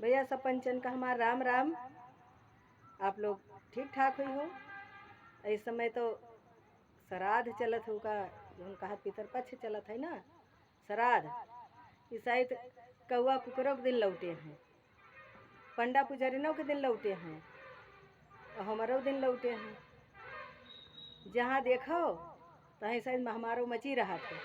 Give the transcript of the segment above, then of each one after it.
भैया सब पंचन का हमारा राम राम। आप लोग ठीक ठाक हुई हो? इस समय तो श्राद्ध चलत हो का, जो कहा पितरपक्ष चलत है ना, श्राद्ध। इस शायद कौआ कुकरों के दिन लौटे हैं, पंडा पुजरिनों के दिन लौटे हैं और हमारो दिन लौटे हैं। जहाँ देखो तहीं शायद हमारो मची रहा था।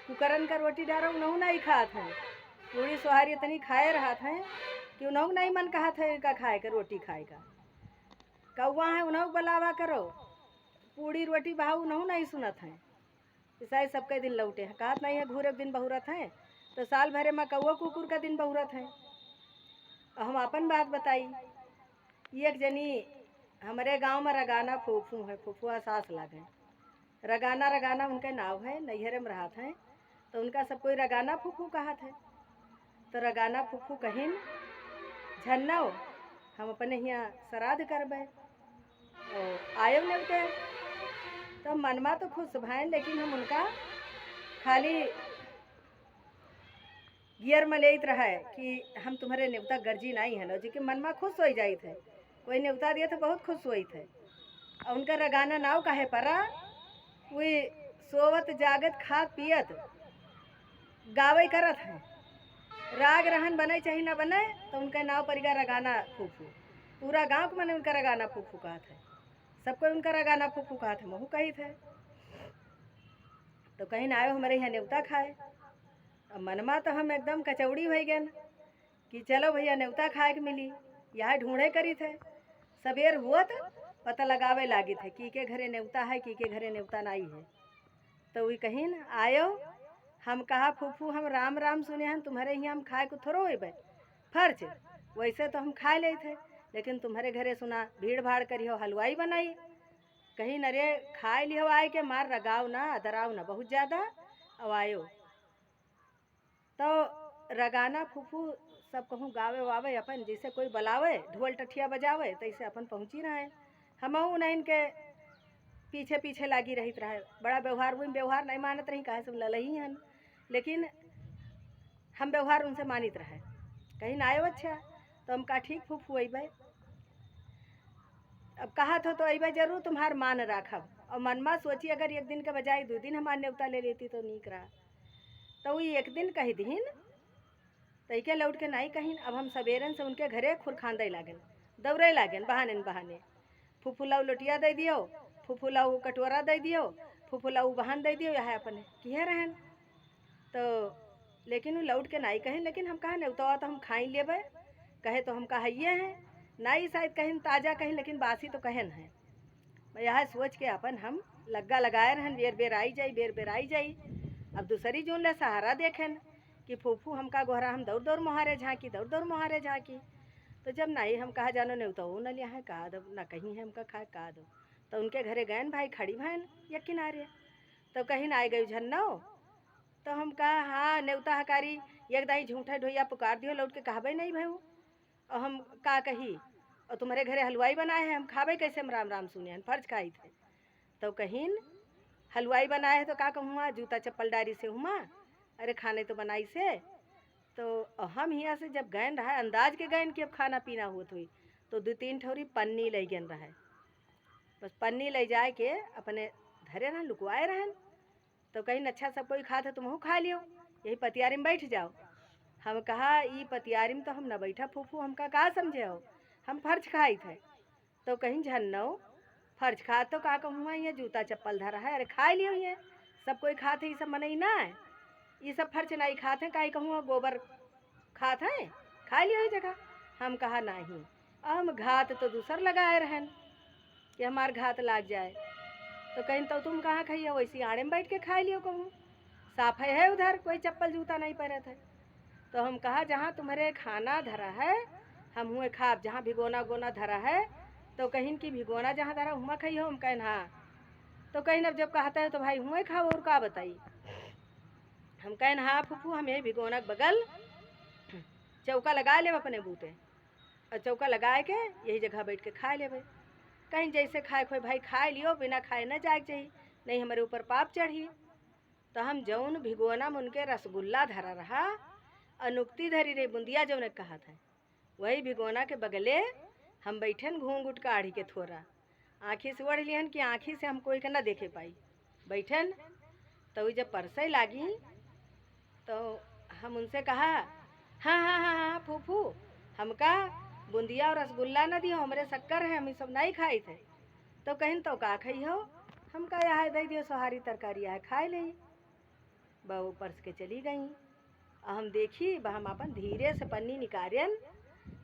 कुकरन का रोटी डारो उन्हों नहीं खात हैं, पूरी सोहारी इतनी खाए रहा था कि उन्हों नहीं मन कहा था इनका खाए का रोटी खाए का। कौआ है उन्हों बलावा करो, पूड़ी रोटी भाव उन्हों नहीं सुनत हैं। ईसाई सबके दिन लौटे हैं, कहत नहीं है घूरे दिन बहुरत हैं, तो साल भरे में कौआ कुकुर का दिन बहुरत हैं। और हम अपन बात बताई। एक जनी हमारे गांव में रगाना फूफू है, फूफुआ सास लागे। रगाना रगाना उनके नाव है, नैहरे में रहा था, तो उनका सब कोई रगाना फूफू कहा था। तो रगाना फूफू कहिन झन्नो हम अपने यहाँ श्राद्ध करबे और आयो नेवते। तो मनमा तो खुश भाई, लेकिन हम उनका खाली गियर में लेत रहे कि हम तुम्हारे नेवता गर्जी नहीं है ना, जी के मनमा खुश हो जाई थे। कोई नेवता दिया तो बहुत खुश हुई थे। और उनका रगाना नाव काहे परा, वे सोवत जागत खात पियत गावे करत हैं। राग रहन बने चाहे ना बने, तो उनका नाव परिगा रगाना फूफू। पूरा गांव को मैंने उनका रगाना फूफू कहा था, सबको उनका रगाना फूफू कहा था, महू कही थे। तो कहीं ना आयो हमारे यहाँ न्योता खाए। अब मनमा तो हम एकदम कचौड़ी हो गए कि चलो भैया न्योता खाए के मिली। यहाँ ढूंढे करी थे, सवेर हुआ तो पता लगावे लागी थे की के घरे न्योता है, की के घरे न्योता नहीं है। तो वही कहीं आयो, हम कहा फूफू हम राम राम सुने हैं, तुम्हारे यहाँ हम खाए को थोड़ो हो फर्ज। वैसे तो हम खा ले थे, लेकिन तुम्हारे घरे सुना भीड़ भाड़ करी हो, हलवाई बनाई। कहीं नरे खाए लियो आए के मार रगाव ना दराव ना बहुत ज़्यादा। अब आयो तो रगाना फूफू सब कहूँ गावे वावे अपन, जैसे कोई बुलावे ढोल टठिया बजावे तैसे अपन पहुँची रहे। हमहू नहीं इनके पीछे पीछे लागी रही रहे। बड़ा व्यवहार हुई, व्यवहार नहीं मानत रही, कहे सब ललही हन, लेकिन हम व्यवहार उनसे मानित रहे। कहीं ना आयो अच्छा, तो हम कहा ठीक फूफू अबे। अब कहा तो अबे जरूर तुम्हार मान राखब। और मनमा सोची अगर एक दिन के बजाय 2 दिन हमार न्योता ले लेती तो नीक रहा। तो वही एक दिन कही दीन, तैके लौट के नहीं कहीं। अब हम सवेरन से उनके घरे खुरखांदे लागन, दौड़े लागन बहाने बहाने। फूफूलाऊ लोटिया दे दियो, फूफूलाऊ कटोरा दे दियो, फूफूलाऊ बहान दे दियो, यह अपने किए रहन। तो लेकिन वो लौट के नहीं कहें, लेकिन हम कहा न्योता तो हम खाई लेबे। कहे तो हम कहा ये हैं नहीं, शायद कहें ताज़ा कहें, लेकिन बासी तो कहन है। यह सोच के अपन हम लग्गा लगाए रहन, बेर बेर आई जाई, बेर बेर आई जाई। अब दूसरी जोन ले सहारा देखें कि फूफू हमका गोहरा, हम दौड़ दौड़ मुहारे झाँकी, दौड़ दौड़ मुहारे झाँकी। तो जब नहीं हम कहा जानो नहीं तो न लिया है कहा दो ना, कहीं है हमका खाए कहा दो। तो उनके घरे गए भाई खड़ी भैन या किनारे। तो कहीं ना आए गई झन्नो। तो हम कहा हाँ न्योता हकारी, एक दाई झूठा ढोइया पुकार दियो, लौट के कहबे नहीं भाई। और हम का कही, और तुम्हारे घरे हलवाई बनाए हैं, हम खाबे कैसे? हम राम राम सुने फर्ज खाई थे। तो कहीं हलवाई बनाए है तो का कहूँ, जूता चप्पल डारी से हुआ, अरे खाने तो बनाई से। तो हम यहाँ से जब गए रहा अंदाज के गए कि अब खाना पीना हुआ हुई, तो 2-3 ठौरी पन्नी ले गए रहा। बस पन्नी ले जाए के अपने धरे रहन, लुकवाए रहन। तो कहीं अच्छा सब कोई खा था, तुम खा लियो, यही पतियारी में बैठ जाओ। हम कहा ई पतियारी में तो हम न बैठा फूफू, हमका कहा समझे हो, हम फर्ज खाई थे। तो कहीं झन्नो फर्ज खा तो का कहूँ, ये जूता चप्पल धरा है, अरे खा लियो, ये सब कोई खाते, ये सब मनई ना है, ये सब फर्ज नहीं खाते, काई कहूँ गोबर खाते हैं, खा लियो ही जगह। हम कहा नहीं, हम घात तो दूसर लगाए रहन कि हमार घात लाग जाए। तो कहीं तो तुम कहाँ खाइए, वैसी आड़े में बैठ के खा लियो, कहूँ साफ है उधर कोई चप्पल जूता नहीं पहरे थे। तो हम कहा जहाँ तुम्हारे खाना धरा है हम हुए खाब, जहाँ भिगोना गोना धरा है तो कहीं की भिगोना जहाँ धरा हुआ खाई हो। हम कहें हाँ। तो कहीं अब जब कहता है तो भाई हुए खाओ, और का बताई। हम कहें हाँ फूफू, हम यही भिगोना बगल चौका लगा ले अपने बूते, और चौका लगाए के यही जगह बैठ के खा ले। कहीं जैसे खाए खोए भाई खा लियो, बिना खाए न जाए चाहिए, नहीं हमारे ऊपर पाप चढ़ी। तो हम जौन भिगोना में उनके रसगुल्ला धरा रहा, अनुक्ति धरी रे बुंदिया जौन कहा था, वही भिगोना के बगले हम बैठन घूंघ का आढ़ी के थोड़ा आँखी से ओढ़ लिहन कि आँखी से हम कोई के ना देखे पाई बैठन। तो जब परसई लागी तो हम उनसे कहा हाँ हाँ हाँ हाँ फूफू हमका बूंदिया और रसगुल्ला न दियो, हमरे शक्कर है, हम सब नहीं खाई थे। तो कहिन तो का खई हो, हम का यहाँ दे दियो सोहारी तरकारी यहाँ खाए ले। बहू परस के चली गई। हम देखी हम अपन धीरे से पन्नी निकारियन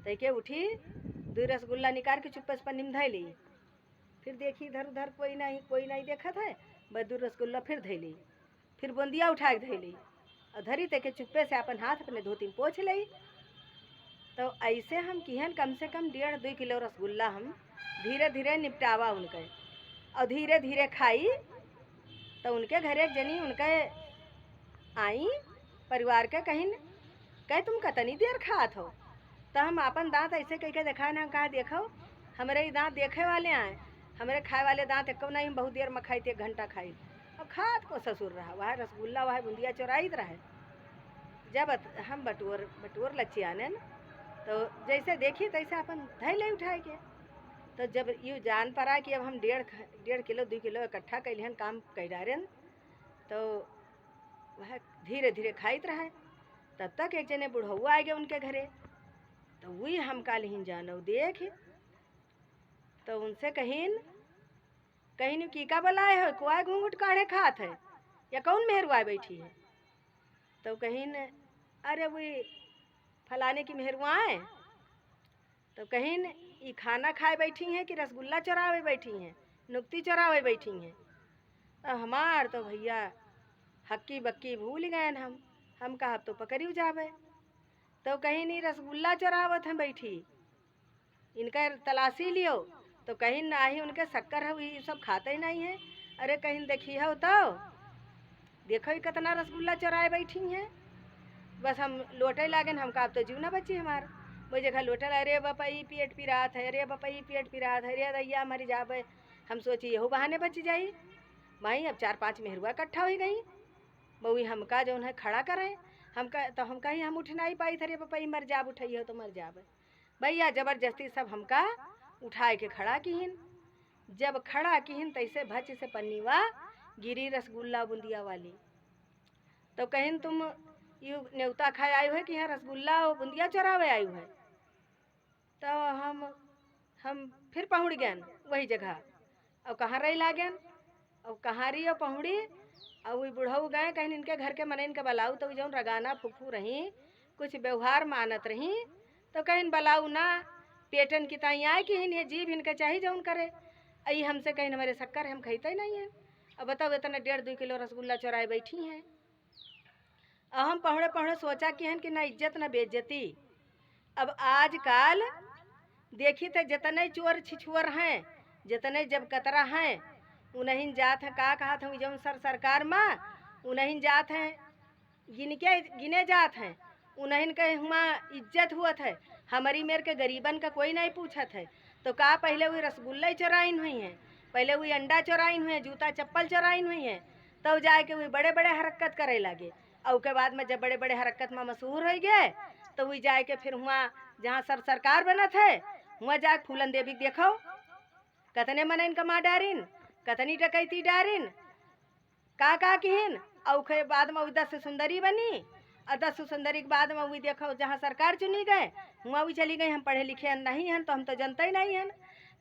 तैके उठी दो रसगुल्ला निकाल के चुप्पे से पन्नी में धै ली। फिर देखी इधर उधर कोई नहीं देखा था, बस दो रसगुल्ला फिर धै ली, फिर बूंदिया उठा के धै ली और धरी तैके चुप्पे से अपन हाथ अपने धोती में पोंछ ली। तो ऐसे हम किहन कम से कम 1.5-2 किलो रसगुल्ला हम धीरे धीरे निपटावा उनके और धीरे धीरे खाई। तो उनके घर एक जनी उनके आई परिवार के कहिन कहे तुम कतनी देर खात हो। तो हम अपन दांत ऐसे कह के देखा ना, कहा देखो हमारे ये दांत देखे वाले आए, हमारे खाए वाले दांत एक नहीं, हम बहुत देर में खाई 1 घंटा खाई। और खात को ससुर रहा, वह रसगुल्ला वह बूंदिया चोराइत रहे। जब हम बटोर लच्ची आने तो जैसे देखी तैसे अपन धै ले उठाए के। तो जब यू जान पड़ा कि अब हम 1.5 किलो 2 किलो इकट्ठा कैलिहन काम कैडारन, तो वह धीरे धीरे खाइत रहे। तब तक एक जने बुढ़ौआ आ गए उनके घरे। तो वही हम कालिन जानो देख। तो उनसे कहिन की का बुलाए हो, कुआ घूंघट काढ़े खात है या कौन मेहरुआ बैठी है। तो कहिन अरे वही फलाने की मेहरुआ है। तो कहिन ये खाना खाए बैठी हैं कि रसगुल्ला चोरावे बैठी हैं, नुक्ती चोरावे बैठी हैं। तो हमार तो भैया हक्की बक्की भूल गए हम कहा तो पकड़ी जावे। तो कहीं नहीं रसगुल्ला चोरावत हैं बैठी, इनका तलाशी लियो। तो कहीं ना ही उनके शक्कर है, ये सब खाते ही नहीं है। अरे कहीं देखी हो तो देखो ही कितना रसगुल्ला चोराए बैठी हैं। बस हम लोटे लागन, हम कहा तो जीव ना बची हमार। वो जगह लोटल, अरे बपई पेट पिरात है, अरे बपई पेट पिरात है, अरे दैया मरी जावे। हम सोची यहू बहाने बच जाई भाई। अब 4-5 मेहरुआ इकट्ठा हो गई। बउी हमका जो है खड़ा करें, हम कहीं हम उठ नहीं पाई थे, बपई मर जाब, उठाई हो तो मर जावे। भैया जबरदस्ती सब हमका उठाए के खड़ा किहिन। जब खड़ा किहिन तैसे भच से पन्नीवा गिरी रसगुल्ला बूंदिया वाली। तो कहिन तुम यू न्योता खाए आयु है कि यहाँ रसगुल्ला और बूंदिया चोरावे आयु है। तो हम फिर पहुँच गए वही जगह। और कहाँ रही लागन और कहाँ रही और पहुँड़ी। और वही बुढ़ऊ गए कहीं इनके घर के मने इनके बलाऊ। तो जो रगाना फूफू रही कुछ व्यवहार मानत रही। तो कहीं बलाऊ ना पेटन की ताई आए कि ये जीभ इनके चाहिए जौन करे। आई हमसे कहीं हमारे शक्कर हम खाते ही नहीं है। अब बताओ इतना 1.5-2 किलो रसगुल्ला चोराए बैठी हैं। और हम पहुँचे सोचा कि ना इज्जत ना बेइज्जती। अब आजकल देखी थे जितने चोर छिछुअर हैं, जितने जब कतरा हैं, उन्हीं जात है का कहा था जो सरकार में उन्हीं जात हैं गिने जात हैं, उन्हीं के हुआ इज्जत हुआ है। हमारी मेर के गरीबन का कोई नहीं पूछत है। तो का पहले वही रसगुल्ला चोराइन हुई हैं, पहले वही अंडा चोराइन हुई है, जूता चप्पल चोराइन हुई हैं। तब जाके वही बड़े बड़े हरकत करे लगे। और उसके बाद में जब बड़े बड़े हरकत में मशहूर हो गए तो वही जाए के फिर हुआ जहाँ सरकार बना थे हुआ जाके फूलन देवी देखो कतने मन इनका माँ डारिन, कतनी डकैती डारिन का किहिन। और के बाद में 10 सुंदरी बनी और 10 सुंदरी के बाद में वही देखो जहाँ सरकार चुनी गए हुआ भी चली गई। हम पढ़े लिखे नहीं हैं तो हम तो जनते ही नहीं हैं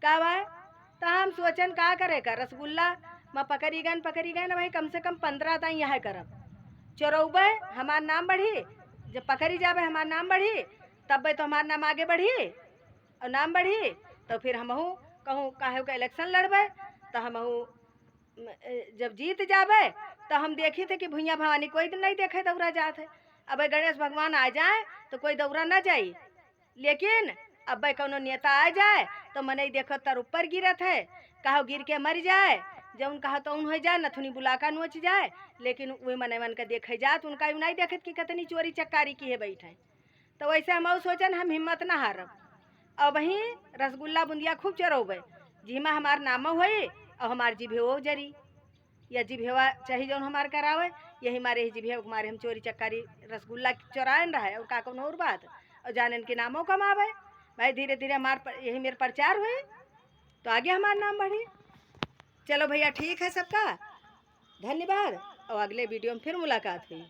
का भाई। तो हम सोचन का करे का रसगुल्ला में पकड़ी गए ना भाई, कम से कम 15 तक यहाँ करब चोरौबे हमार नाम बढ़ी। जब पकड़ी जाबे हमार नाम बढ़ी तब तो हमार नाम आगे बढ़ी और नाम बढ़ी। तो फिर हमहू कहूँ काहे का इलेक्शन लड़बे। तो हमहू जब जीत जाबे तो हम देखी थे कि भुइया भवानी कोई नहीं देखे दौरा जात है। अब गणेश भगवान आ जाए तो कोई दौरा ना जाई, लेकिन अब कोनो नेता आ जाए तो मने देखो तर ऊपर गिरत है, कहो गिर के मर जाए, जब कहा तो उन हो जाए नथुनी बुलाका नोच जाए। लेकिन वही मने मन के देखे जात उनका नहीं देखत कि कितनी चोरी चक्कारी की है बैठे। तो वैसे हम सोचन हम हिम्मत ना हारब। अब वहीं रसगुल्ला बूंदिया खूब चोरौबे जिमा हमार नाम होई और हमार जिभेवा जरी या जिभेवा चाहे जो हमार करावे यही हमारे जिभे हमारे हम चोरी चक्कारी रसगुल्ला चोरायन रहा है और का कौन और बात। और जानन के नामों कमावे। भाई धीरे धीरे यही मेरे प्रचार हुए तो आगे हमारा नाम बढ़े। चलो भैया ठीक है सबका, धन्यवाद और अगले वीडियो में फिर मुलाकात हुई।